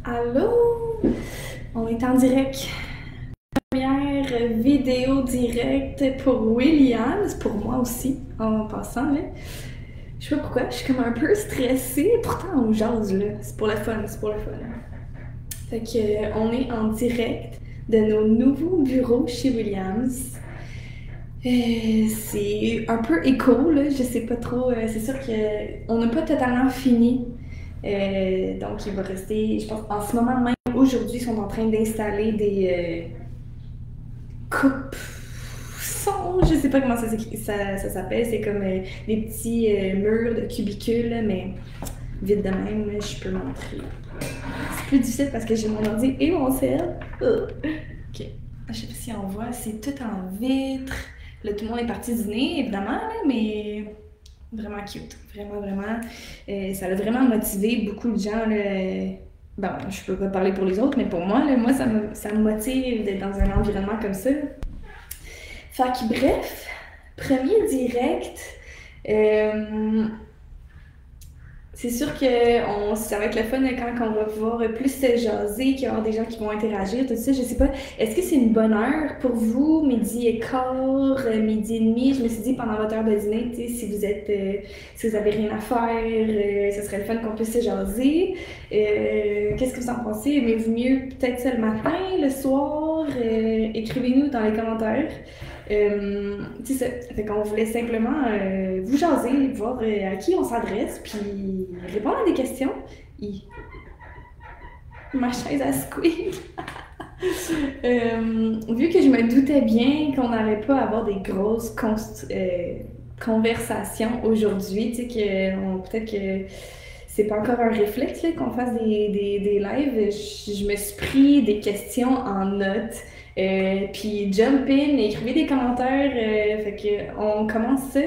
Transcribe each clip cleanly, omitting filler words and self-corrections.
Allô? On est en direct. Première vidéo directe pour Williams, pour moi aussi, en passant là. Je sais pas pourquoi, je suis comme un peu stressée. Pourtant, on jase là. C'est pour le fun, c'est pour le fun. Fait que, on est en direct de nos nouveaux bureaux chez Williams. C'est un peu écho, là, je sais pas trop. C'est sûr qu'on n'a pas totalement fini. Donc, il va rester, je pense, en ce moment même, aujourd'hui, ils sont en train d'installer des coupes son, je sais pas comment ça s'appelle. C'est comme des petits murs de cubicules, mais vite de même, je peux montrer. C'est plus difficile parce que j'ai mon ordi et mon sel. Ok. Je sais pas si on voit, c'est tout en vitre. Là, tout le monde est parti dîner, évidemment, là, mais vraiment cute. Vraiment, vraiment. Ça a vraiment motivé beaucoup de gens. Là. Bon, je peux pas parler pour les autres, mais pour moi, là, moi ça me motive d'être dans un environnement comme ça. Fait que bref, premier direct. Euh, c'est sûr que ça va être le fun quand on va pouvoir plus se jaser, qu'il va y avoir des gens qui vont interagir, tout ça. Je sais pas, est-ce que c'est une bonne heure pour vous, midi et quart, midi et demi? Je me suis dit pendant votre heure de dîner, tu sais, si vous avez rien à faire, ce serait le fun qu'on puisse se jaser. Qu'est-ce que vous en pensez? Aimez-vous mieux peut-être ça le matin, le soir? Écrivez-nous dans les commentaires. C'est ça. Fait qu'on voulait simplement vous jaser, voir à qui on s'adresse, puis répondre à des questions. Ma chaise à squeak. Vu que je me doutais bien qu'on n'allait pas avoir des grosses conversations aujourd'hui, tu sais, peut-être que c'est pas encore un réflexe là, qu'on fasse des lives. Je me suis pris des questions en notes. Puis jump in, écrivez des commentaires. Fait que on commence ça.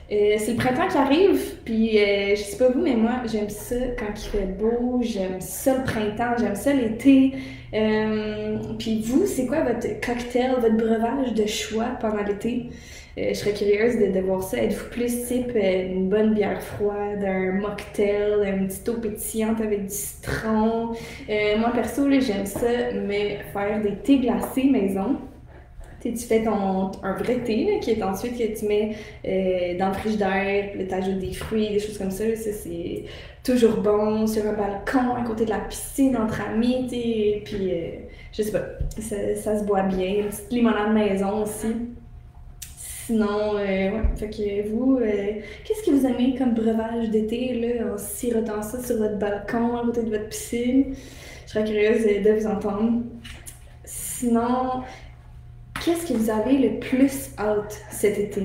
C'est le printemps qui arrive, puis je sais pas vous, mais moi j'aime ça quand il fait beau, j'aime ça le printemps, j'aime ça l'été. Puis vous, c'est quoi votre cocktail, votre breuvage de choix pendant l'été? Je serais curieuse de voir ça. Êtes-vous plus type une bonne bière froide, un mocktail, une petite eau pétillante avec du citron? Moi, perso, là, j'aime ça, mais faire des thés glacés maison. Tu fais un vrai thé, là, qui est ensuite que tu mets dans le frigidaire, puis là, t'ajoutes des fruits, des choses comme ça. Là, ça, c'est toujours bon, sur un balcon, à côté de la piscine, entre amis, tu sais. Puis, je sais pas, ça se boit bien. Une petite limonade maison aussi. Sinon, ouais, fait que vous, qu'est-ce que vous aimez comme breuvage d'été, là, en sirotant ça sur votre balcon, à côté de votre piscine? Je serais curieuse de vous entendre. Sinon, qu'est-ce que vous avez le plus hâte cet été?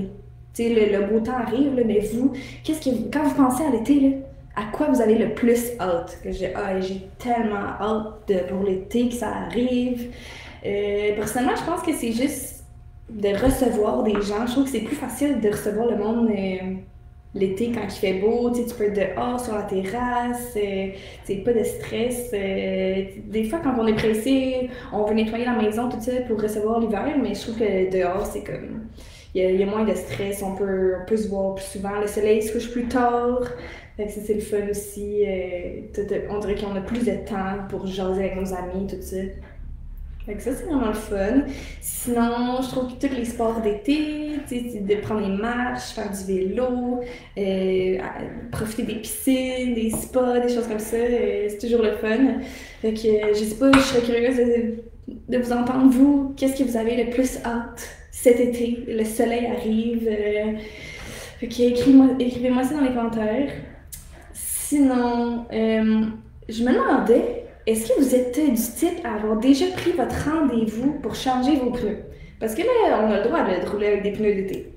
Tu sais, le beau temps arrive, là, mais vous, quand vous pensez à l'été, là, à quoi vous avez le plus hâte? Que j'ai tellement hâte pour l'été que ça arrive. Personnellement, je pense que c'est juste de recevoir des gens. Je trouve que c'est plus facile de recevoir le monde l'été quand il fait beau. Tu sais, tu peux être dehors sur la terrasse, tu sais, pas de stress. Des fois, quand on est pressé, on veut nettoyer la maison, tout ça, pour recevoir l'hiver, mais je trouve que dehors, c'est comme. Il y a moins de stress, on peut se voir plus souvent. Le soleil se couche plus tard. Fait que ça, c'est le fun aussi. On dirait qu'on a plus de temps pour jaser avec nos amis, tout ça. Fait que ça, c'est vraiment le fun. Sinon, je trouve que tous les sports d'été, tu sais, de prendre des marches, faire du vélo, profiter des piscines, des spas, des choses comme ça, c'est toujours le fun. Fait que, je sais pas, je serais curieuse de vous entendre, vous, qu'est-ce que vous avez le plus hâte cet été? Le soleil arrive. Fait que écrivez-moi ça dans les commentaires. Sinon, je me demandais, est-ce que vous êtes du type à avoir déjà pris votre rendez-vous pour changer vos pneus? Parce que là, on a le droit de rouler avec des pneus d'été.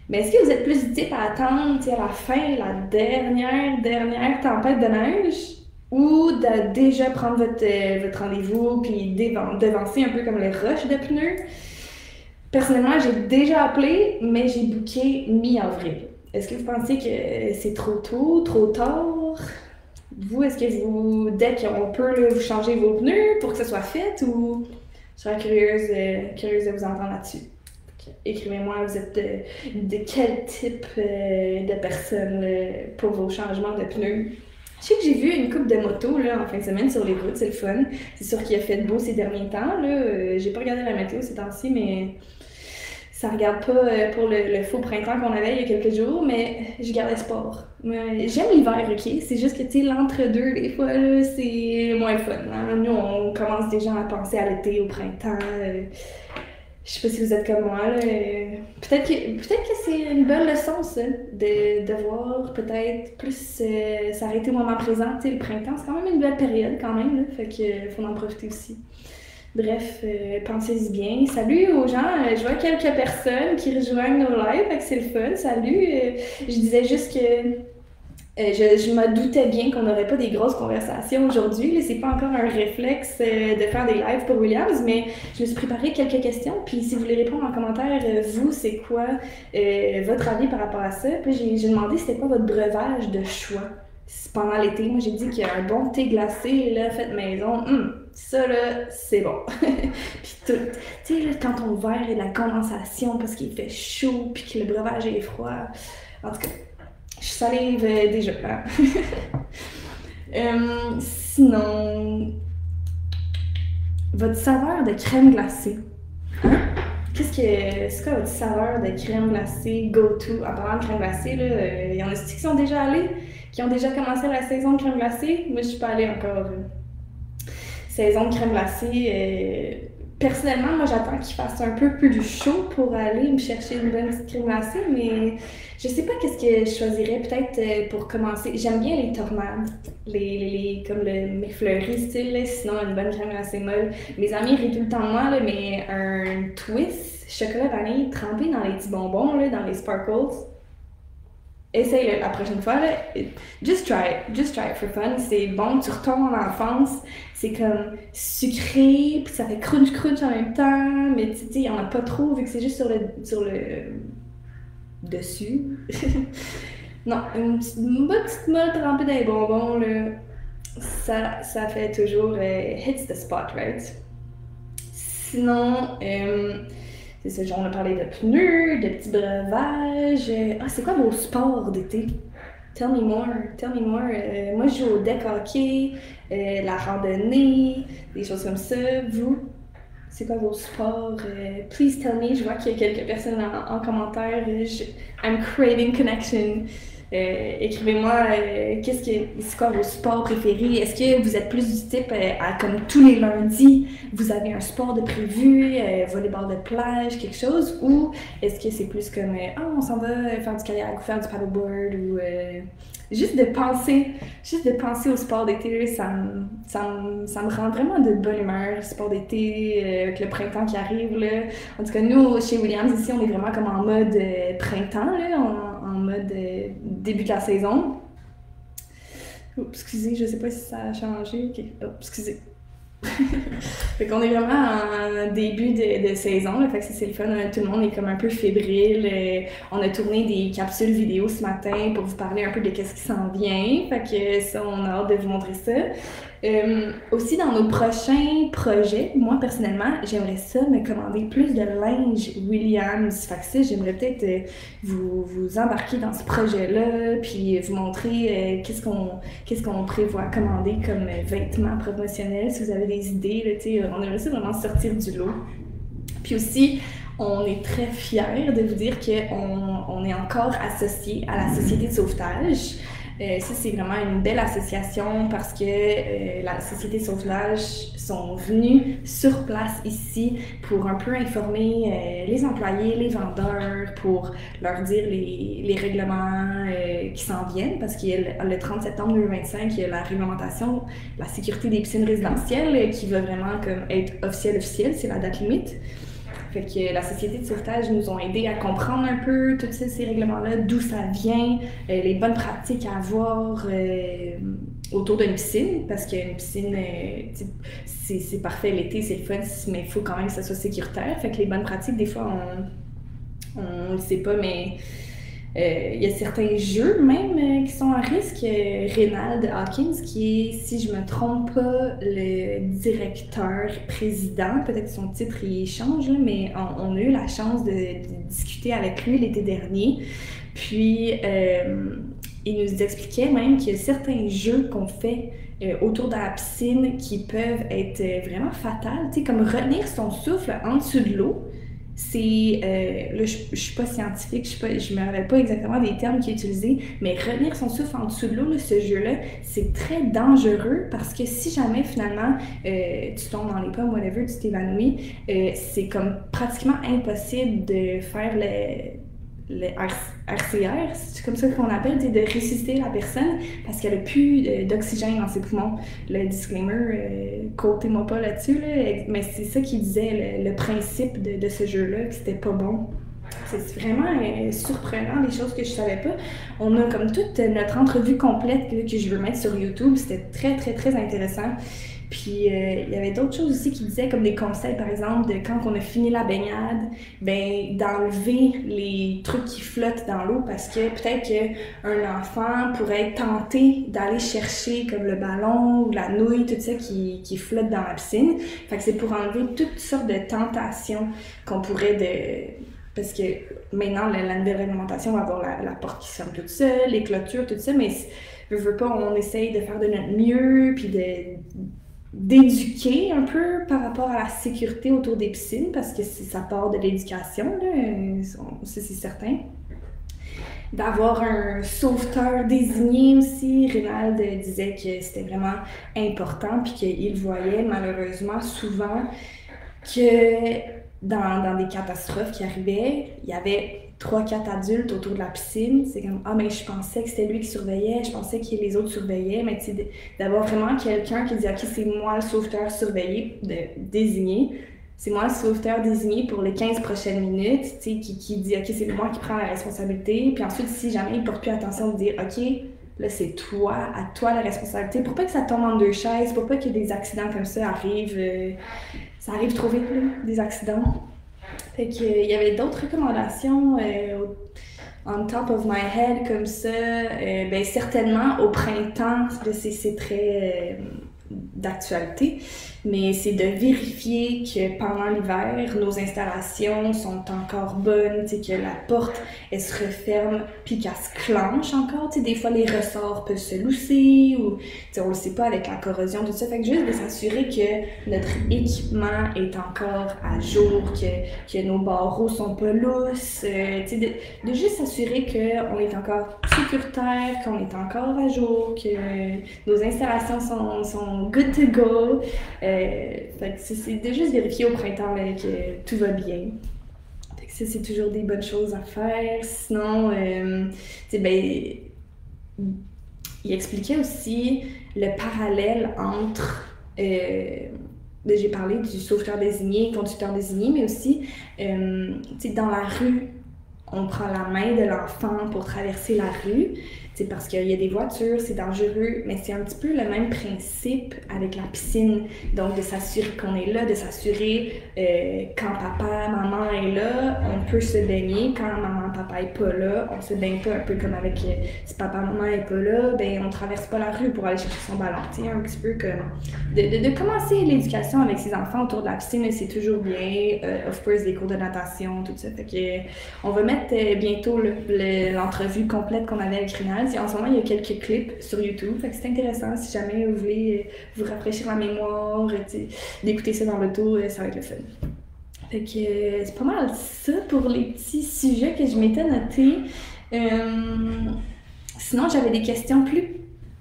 Mais est-ce que vous êtes plus du type à attendre à la fin, la dernière tempête de neige? Ou de déjà prendre votre rendez-vous puis devancer un peu comme les rushs de pneus? Personnellement, j'ai déjà appelé, mais j'ai booké mi-avril. Est-ce que vous pensez que c'est trop tôt, trop tard? Vous, est-ce que dès qu'on peut là, vous changer vos pneus pour que ça soit fait ou je serais curieuse de vous entendre là-dessus. Écrivez-moi, vous êtes de quel type de personne pour vos changements de pneus. Je sais que j'ai vu une coupe de moto là, en fin de semaine sur les routes, c'est le fun. C'est sûr qu'il a fait beau ces derniers temps. Là. J'ai pas regardé la météo ces temps-ci, mais ça regarde pas pour le faux printemps qu'on avait il y a quelques jours, mais je garde espoir. J'aime l'hiver, ok? C'est juste que, tu sais, l'entre-deux, des fois, là, c'est moins le fun. Hein? Nous, on commence déjà à penser à l'été, au printemps. Je sais pas si vous êtes comme moi, là. Peut-être que c'est une bonne leçon, ça, de voir peut-être plus s'arrêter au moment présent. Tu sais, le printemps, c'est quand même une belle période, quand même, là. Fait que faut en profiter aussi. Bref, pensez-y bien. Salut aux gens, je vois quelques personnes qui rejoignent nos lives, fait que c'est le fun. Salut, je disais juste que je me doutais bien qu'on n'aurait pas des grosses conversations aujourd'hui. Là, c'est pas encore un réflexe de faire des lives pour Williams, mais je me suis préparé quelques questions. Puis si vous voulez répondre en commentaire, vous, c'est quoi votre avis par rapport à ça? Puis j'ai demandé c'était quoi votre breuvage de choix pendant l'été. Moi, j'ai dit qu'il y a un bon thé glacé, là, fait maison. Ça, là, c'est bon. Puis tout, tu sais, là, quand ton verre est de la condensation parce qu'il fait chaud puis que le breuvage est froid. En tout cas, je salive déjà. Hein? Sinon, votre saveur de crème glacée. Hein? C'est quoi votre saveur de crème glacée go-to? En parlant de crème glacée, il y en a qui sont déjà allés, qui ont déjà commencé la saison de crème glacée. Moi, je suis pas allée encore. Saison de crème glacée. Personnellement, moi, j'attends qu'il fasse un peu plus chaud pour aller me chercher une bonne petite crème glacée, mais je sais pas qu'est-ce que je choisirais peut-être pour commencer. J'aime bien les tornades, comme le McFlurry style, là, sinon une bonne crème glacée molle. Mes amis rient tout le temps de moi, là, mais un twist chocolat vanille trempé dans les petits bonbons, là, dans les sparkles. Essaye la prochaine fois, là. Just try it for fun. C'est bon, tu retombes en enfance. C'est comme sucré, puis ça fait crunch crunch en même temps, mais tu sais, il n'y en a pas trop vu que c'est juste sur le dessus. Non, une bonne petite molle trempée dans les bonbons, là, ça fait toujours hits the spot, right? Sinon, c'est ça, genre on a parlé de pneus, de petits breuvages. C'est quoi vos sports d'été? Tell me more, tell me more. Moi, je joue au deck hockey, la randonnée, des choses comme ça. Vous, c'est quoi vos sports? Please tell me. Je vois qu'il y a quelques personnes en commentaire. I'm craving connection. Écrivez-moi, c'est quoi vos sports préférés? Est-ce que vous êtes plus du type comme tous les lundis, vous avez un sport de prévu, volleyball de plage, quelque chose? Ou est-ce que c'est plus comme, on s'en va faire du kayak ou faire du paddleboard ou juste de penser au sport d'été, ça me rend vraiment de bonne humeur, le sport d'été, avec le printemps qui arrive, là. En tout cas, nous, chez Williams, ici, on est vraiment comme en mode printemps, là, en mode début de la saison. Oups, excusez, je sais pas si ça a changé. Ok, oh, excusez. Fait qu'on est vraiment en début de saison, là, fait que c'est le fun, tout le monde est comme un peu fébrile. On a tourné des capsules vidéo ce matin pour vous parler un peu de qu'est-ce qui s'en vient, fait que ça, on a hâte de vous montrer ça. Aussi dans nos prochains projets, moi personnellement, j'aimerais ça me commander plus de linge Williams. Fait que ça, j'aimerais peut-être vous embarquer dans ce projet-là, puis vous montrer qu'est-ce qu'on prévoit commander comme vêtements promotionnels. Si vous avez des idées, là, on aimerait ça vraiment sortir du lot. Puis aussi, on est très fiers de vous dire qu'on est encore associé à la Société de sauvetage. Ça, c'est vraiment une belle association parce que la Société de sauvetage sont venus sur place ici pour un peu informer les employés, les vendeurs, pour leur dire les règlements qui s'en viennent parce que le 30 septembre 2025, il y a la réglementation, la sécurité des piscines résidentielles qui va vraiment comme être officielle, c'est la date limite. Fait que la Société de sauvetage nous ont aidé à comprendre un peu tous ces règlements-là, d'où ça vient, les bonnes pratiques à avoir autour d'une piscine, parce qu'une piscine, c'est parfait l'été, c'est le fun, mais il faut quand même que ça soit sécuritaire. Fait que les bonnes pratiques, des fois, on le sait pas, mais il y a certains jeux même qui sont à risque. Reynald Hawkins, qui est, si je me trompe pas, le directeur-président, peut-être que son titre il change, là, mais on a eu la chance de discuter avec lui l'été dernier. Puis il nous expliquait même qu'il y a certains jeux qu'on fait autour de la piscine qui peuvent être vraiment fatales, tu sais, comme retenir son souffle en dessous de l'eau. C'est, là, je suis pas scientifique, je me rappelle pas exactement des termes qu'il a utilisés, mais retenir son souffle en dessous de l'eau, là, ce jeu-là, c'est très dangereux parce que si jamais finalement tu tombes dans les pommes, whatever, tu t'évanouis, c'est comme pratiquement impossible de faire le RCR, c'est comme ça qu'on appelle, de ressusciter la personne parce qu'elle n'a plus d'oxygène dans ses poumons. Le disclaimer, quotez-moi pas là-dessus, là, mais c'est ça qui disait le principe de ce jeu-là, que c'était pas bon. C'est vraiment surprenant, des choses que je savais pas. On a comme toute notre entrevue complète là, que je veux mettre sur YouTube, c'était très, très, très intéressant. Puis il y avait d'autres choses aussi qui disaient, comme des conseils, par exemple, de quand on a fini la baignade, ben d'enlever les trucs qui flottent dans l'eau parce que peut-être qu'un enfant pourrait être tenté d'aller chercher comme le ballon ou la nouille, tout ça qui flotte dans la piscine. Fait que c'est pour enlever toutes sortes de tentations qu'on pourrait parce que maintenant, la nouvelle réglementation va avoir la porte qui se ferme toute seule, les clôtures, tout ça, mais veux pas, on essaye de faire de notre mieux, puis d'éduquer un peu par rapport à la sécurité autour des piscines, parce que ça part de l'éducation, là, ça c'est certain. D'avoir un sauveteur désigné aussi. Rénald disait que c'était vraiment important, puis qu'il voyait malheureusement souvent que dans des catastrophes qui arrivaient, il y avait 3-4 adultes autour de la piscine. C'est comme, ah, mais je pensais que c'était lui qui surveillait, je pensais que les autres surveillaient, mais tu sais, d'avoir vraiment quelqu'un qui dit, ok, c'est moi le sauveteur surveillé, désigné. C'est moi le sauveteur désigné pour les 15 prochaines minutes, tu sais, qui dit, ok, c'est moi qui prends la responsabilité. Puis ensuite, si jamais il porte plus attention, de dire, ok, là, c'est toi, à toi la responsabilité. Pour pas que ça tombe en deux chaises, pour pas que des accidents comme ça arrivent. Ça arrive trop vite, là, des accidents. Fait que, il y avait d'autres recommandations on top of my head comme ça. Ben, certainement, au printemps, là, c'est très d'actualité, mais c'est de vérifier que pendant l'hiver, nos installations sont encore bonnes, que la porte, elle se referme puis qu'elle se clenche encore. Des fois, les ressorts peuvent se lousser ou on le sait pas avec la corrosion, tout ça. Fait que juste de s'assurer que notre équipement est encore à jour, que nos barreaux sont pas lousses, de juste s'assurer qu'on est encore sécuritaire, qu'on est encore à jour, que nos installations sont good to go. Fait que c'est de juste vérifier au printemps là, que tout va bien. Fait que ça, c'est toujours des bonnes choses à faire. Sinon, ben, il expliquait aussi le parallèle entre... j'ai parlé du sauveteur désigné, conducteur désigné, mais aussi, dans la rue, on prend la main de l'enfant pour traverser la rue. Parce qu'il y a des voitures, c'est dangereux, mais c'est un petit peu le même principe avec la piscine. Donc, de s'assurer qu'on est là, de s'assurer quand papa, maman est là, on peut se baigner. Quand maman, papa est pas là, on se baigne pas, un peu comme avec si papa, maman est pas là, ben on traverse pas la rue pour aller chercher son ballon. Un petit peu comme de commencer l'éducation avec ses enfants autour de la piscine, c'est toujours bien. Of course, des cours de natation, tout ça. Fait que on va mettre bientôt l'entrevue complète qu'on avait avec Rénald. En ce moment, il y a quelques clips sur YouTube, fait que c'est intéressant si jamais vous voulez vous rafraîchir la mémoire, d'écouter ça dans l'auto, ça va être le fun. Fait que c'est pas mal ça pour les petits sujets que je m'étais notés. Sinon, j'avais des questions plus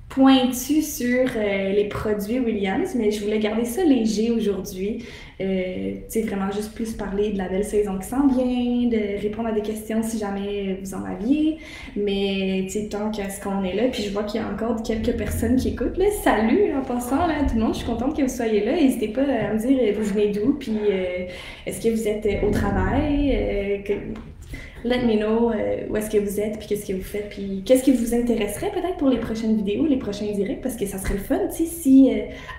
pointues sur les produits Williams, mais je voulais garder ça léger aujourd'hui. Vraiment juste plus parler de la belle saison qui s'en vient, de répondre à des questions si jamais vous en aviez. Mais tant qu'à ce qu'on est là, puis je vois qu'il y a encore quelques personnes qui écoutent. Là, salut en passant, là, tout le monde, je suis contente que vous soyez là. N'hésitez pas à me dire vous venez d'où, puis est-ce que vous êtes au travail, let me know où est-ce que vous êtes, puis qu'est-ce que vous faites, puis qu'est-ce qui vous intéresserait peut-être pour les prochaines vidéos, les prochains directs, parce que ça serait le fun, si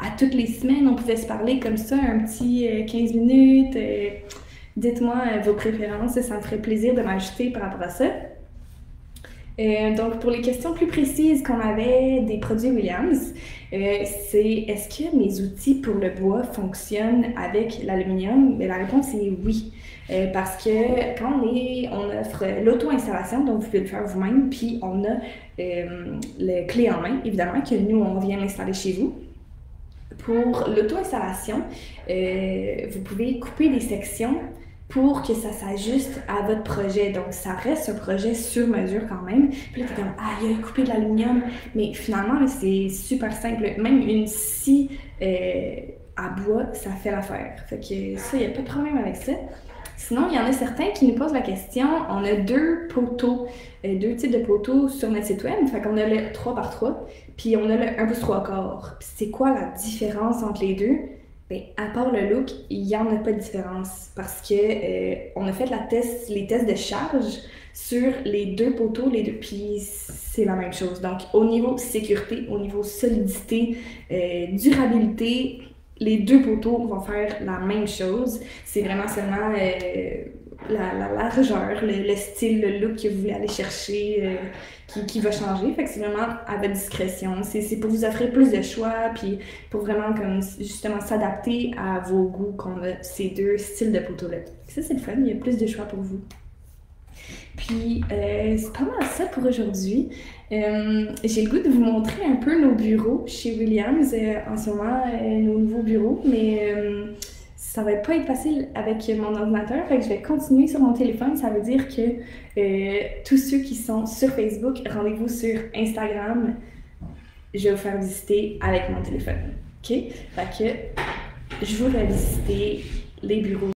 à toutes les semaines, on pouvait se parler comme ça, un petit 15 minutes. Dites-moi vos préférences, ça me ferait plaisir de m'ajouter par rapport à ça. Donc, pour les questions plus précises qu'on avait des produits Williams, c'est est-ce que mes outils pour le bois fonctionnent avec l'aluminium? Mais la réponse est oui. Parce que quand on offre l'auto-installation, donc vous pouvez le faire vous-même, puis on a le clé en main, évidemment, que nous, on vient l'installer chez vous. Pour l'auto-installation, vous pouvez couper des sections pour que ça s'ajuste à votre projet. Donc, ça reste un projet sur mesure quand même. Puis là, t'es comme, ah, il a coupé de l'aluminium. Mais finalement, c'est super simple. Même une scie à bois, ça fait l'affaire. Fait que ça, il n'y a pas de problème avec ça. Sinon, il y en a certains qui nous posent la question, on a deux poteaux, deux types de poteaux sur notre site web. Fait qu'on a le 3x3, puis on a le 1 pouce 3 quarts. Puis c'est quoi la différence entre les deux? Bien, à part le look, il n'y en a pas de différence parce que on a fait les tests de charge sur les deux poteaux, les deux, puis c'est la même chose. Donc, au niveau sécurité, au niveau solidité, durabilité, les deux poteaux vont faire la même chose. C'est vraiment seulement la largeur, le style, le look que vous voulez aller chercher qui va changer. Fait que c'est vraiment à votre discrétion. C'est pour vous offrir plus de choix, puis pour vraiment comme justement s'adapter à vos goûts qu'on a ces deux styles de poteaux-là. Ça, c'est le fun, il y a plus de choix pour vous. Puis, c'est pas mal ça pour aujourd'hui. J'ai le goût de vous montrer un peu nos bureaux chez Williams en ce moment, nos nouveaux bureaux, mais ça va pas être facile avec mon ordinateur, fait que je vais continuer sur mon téléphone. Ça veut dire que tous ceux qui sont sur Facebook, rendez-vous sur Instagram, je vais vous faire visiter avec mon téléphone. OK? Fait que je vous vais visiter les bureaux.